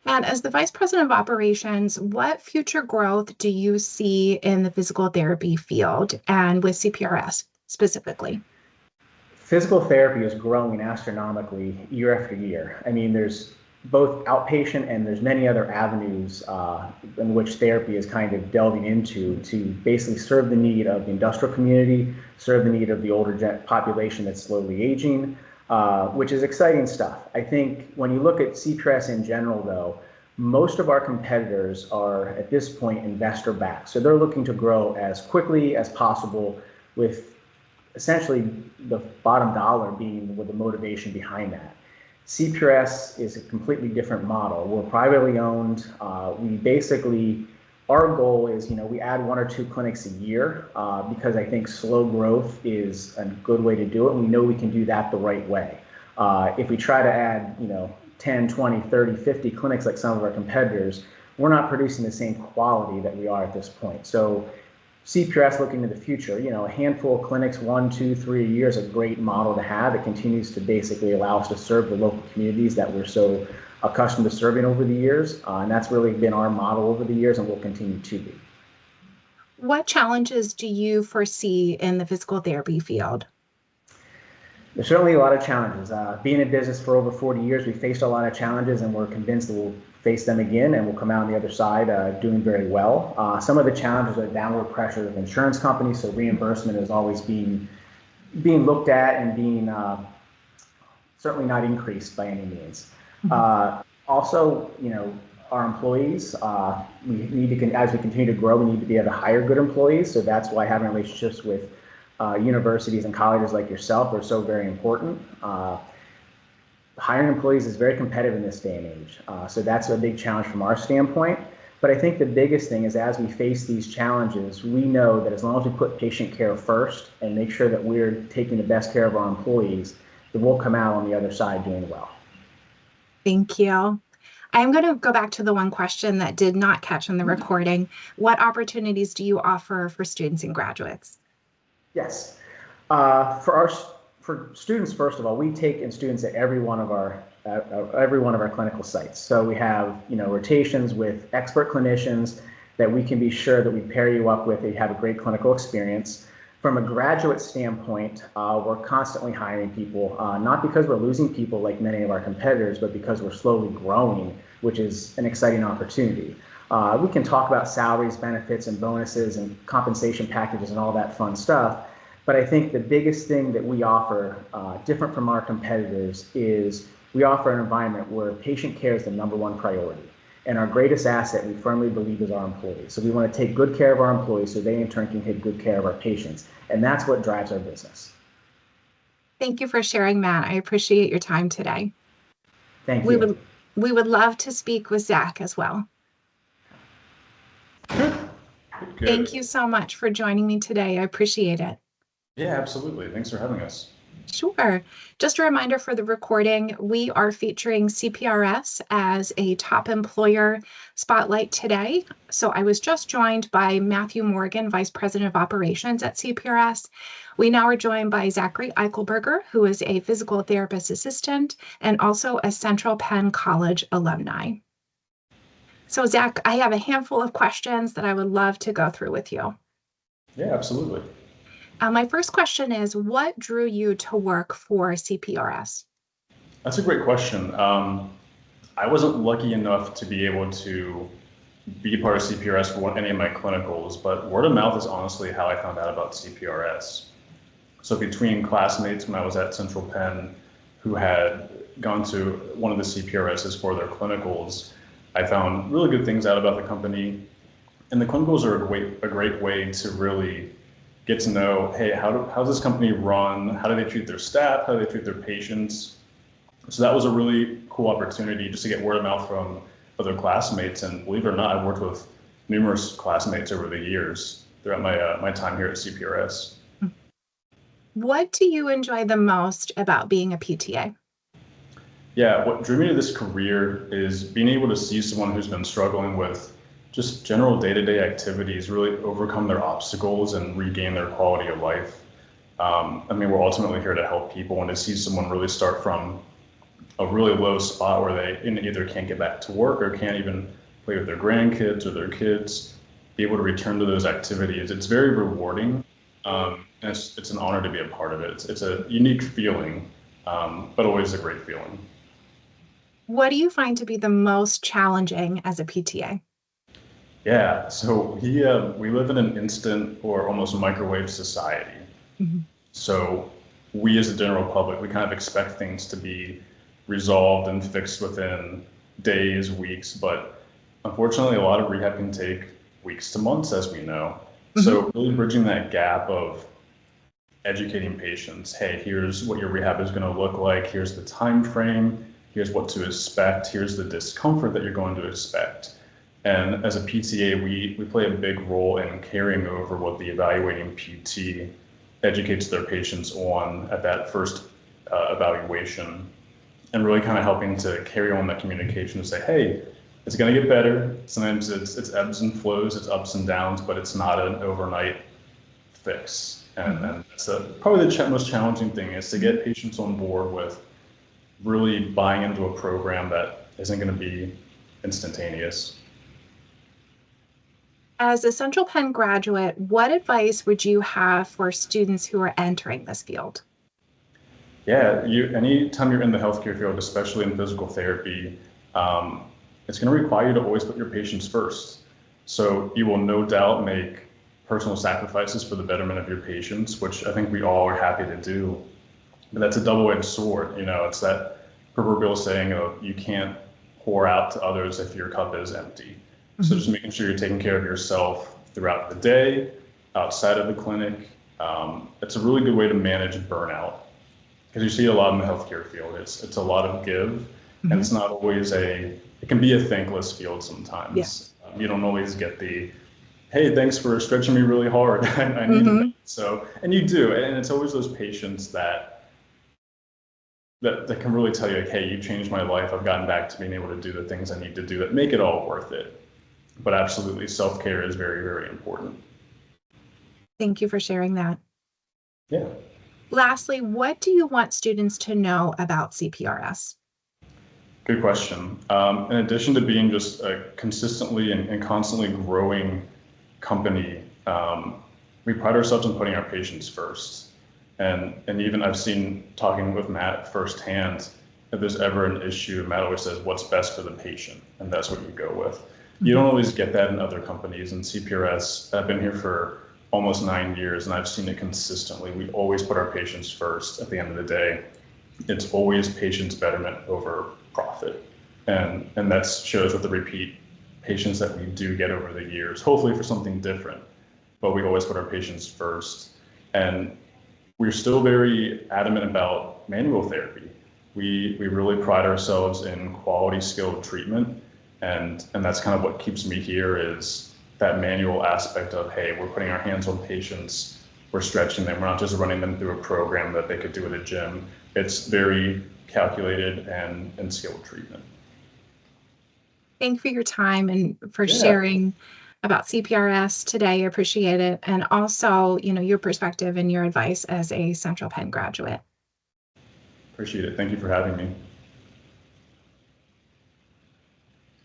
And as the Vice President of Operations, what future growth do you see in the physical therapy field and with CPRS specifically? Physical therapy is growing astronomically year after year. I mean, there's both outpatient and there's many other avenues in which therapy is kind of delving into to basically serve the need of the industrial community, serve the need of the older population that's slowly aging, which is exciting stuff. I think when you look at CPRS in general, though, most of our competitors are at this point investor backed. So they're looking to grow as quickly as possible with essentially the bottom dollar being with the motivation behind that. CPRS is a completely different model. We're privately owned. We basically, our goal is, we add 1 or 2 clinics a year because I think slow growth is a good way to do it. And we know we can do that the right way. If we try to add, 10, 20, 30, 50 clinics like some of our competitors, we're not producing the same quality that we are at this point. So CPRS looking to the future, a handful of clinics, 1, 2, 3 a year is a great model to have. It continues to basically allow us to serve the local communities that we're so accustomed to serving over the years. And that's really been our model over the years and will continue to be. What challenges do you foresee in the physical therapy field? There's certainly a lot of challenges. Being in business for over 40 years, we faced a lot of challenges and we're convinced that we'll face them again and we'll come out on the other side doing very well. Some of the challenges are downward pressure of insurance companies, so reimbursement is always being looked at and being certainly not increased by any means. Also, our employees, we need to, as we continue to grow, we need to be able to hire good employees. So that's why having relationships with universities and colleges like yourself are so very important. Hiring employees is very competitive in this day and age. So that's a big challenge from our standpoint. But I think the biggest thing is as we face these challenges, we know that as long as we put patient care first and make sure that we're taking the best care of our employees, that we'll come out on the other side doing well. Thank you. I'm going to go back to the one question that did not catch in the recording. What opportunities do you offer for students and graduates? Yes. For students, first of all, we take in students at every one of our clinical sites. So we have rotations with expert clinicians that we can be sure that we pair you up with. They have a great clinical experience. From a graduate standpoint, we're constantly hiring people, not because we're losing people like many of our competitors, but because we're slowly growing, which is an exciting opportunity. We can talk about salaries, benefits, and bonuses and compensation packages and all that fun stuff. But I think the biggest thing that we offer, different from our competitors, is we offer an environment where patient care is the #1 priority. And our greatest asset, we firmly believe, is our employees. So we want to take good care of our employees so they in turn can take good care of our patients. And that's what drives our business. Thank you for sharing, Matt. I appreciate your time today. Thank you. We would love to speak with Zach as well. Good. Thank you so much for joining me today. I appreciate it. Yeah, absolutely. Thanks for having us. Sure. Just a reminder for the recording, we are featuring CPRS as a top employer spotlight today. So I was just joined by Matthew Morgan, Vice President of Operations at CPRS. We now are joined by Zachary Eichelberger, who is a physical therapist assistant and also a Central Penn College alumni. So Zach, I have a handful of questions that I would love to go through with you. Yeah, absolutely. My first question is, what drew you to work for CPRS? That's a great question. I wasn't lucky enough to be able to be part of CPRS for any of my clinicals, but word of mouth is honestly how I found out about CPRS. So between classmates when I was at Central Penn who had gone to one of the CPRSs for their clinicals, I found really good things out about the company. And the clinicals are a great way to really get to know, hey, how's this company run? How do they treat their staff? How do they treat their patients? So that was a really cool opportunity just to get word of mouth from other classmates. And believe it or not, I've worked with numerous classmates over the years throughout my time here at CPRS. What do you enjoy the most about being a PTA? Yeah, what drew me to this career is being able to see someone who's been struggling with just general day-to-day activities really overcome their obstacles and regain their quality of life. We're ultimately here to help people, and to see someone really start from a really low spot where they either can't get back to work or can't even play with their grandkids or their kids, be able to return to those activities. It's very rewarding. And it's an honor to be a part of it. It's a unique feeling, but always a great feeling. What do you find to be the most challenging as a PTA? Yeah, so we live in an instant or almost microwave society. Mhm. So we as the general public, we kind of expect things to be resolved and fixed within days, weeks, but unfortunately a lot of rehab can take weeks to months, as we know. So really bridging that gap of educating patients, hey, here's what your rehab is going to look like, here's the time frame, here's what to expect, here's the discomfort that you're going to expect. And as a PTA, we play a big role in carrying over what the evaluating PT educates their patients on at that first evaluation, and really kind of helping to carry on that communication and say, hey, it's going to get better. Sometimes it's ebbs and flows, it's ups and downs, but it's not an overnight fix. And that's probably the most challenging thing, is to get patients on board with really buying into a program that isn't going to be instantaneous. As a Central Penn graduate, what advice would you have for students who are entering this field? Yeah, anytime you're in the healthcare field, especially in physical therapy, it's going to require you to always put your patients first. So you will no doubt make personal sacrifices for the betterment of your patients, which I think we all are happy to do. But that's a double-edged sword. It's that proverbial saying of you can't pour out to others if your cup is empty. So just making sure you're taking care of yourself throughout the day, outside of the clinic. It's a really good way to manage burnout, because you see a lot in the healthcare field. It's a lot of give, and it's not always it can be a thankless field sometimes. You don't always get the, hey, thanks for stretching me really hard. I needed that. So, and you do, and it's always those patients that can really tell you, like, hey, you changed my life. I've gotten back to being able to do the things I need to do that make it all worth it. But absolutely, self-care is very, very important. Thank you for sharing that. Yeah. Lastly, what do you want students to know about CPRS? Good question. In addition to being just a consistently and constantly growing company, we pride ourselves on putting our patients first. And even I've seen, talking with Matt firsthand, if there's ever an issue, Matt always says, what's best for the patient? And that's what you go with. You don't always get that in other companies. In CPRS, I've been here for almost 9 years, and I've seen it consistently. We always put our patients first at the end of the day. It's always patients' betterment over profit. And that shows with the repeat patients that we do get over the years, hopefully for something different. But we always put our patients first. And we're still very adamant about manual therapy. We really pride ourselves in quality, skilled treatment. And that's kind of what keeps me here, is that manual aspect of, hey, we're putting our hands on patients, we're stretching them, we're not just running them through a program that they could do at a gym. It's very calculated and skilled treatment. Thank you for your time and for sharing about CPRS today. I appreciate it. And also, your perspective and your advice as a Central Penn graduate. Appreciate it. Thank you for having me.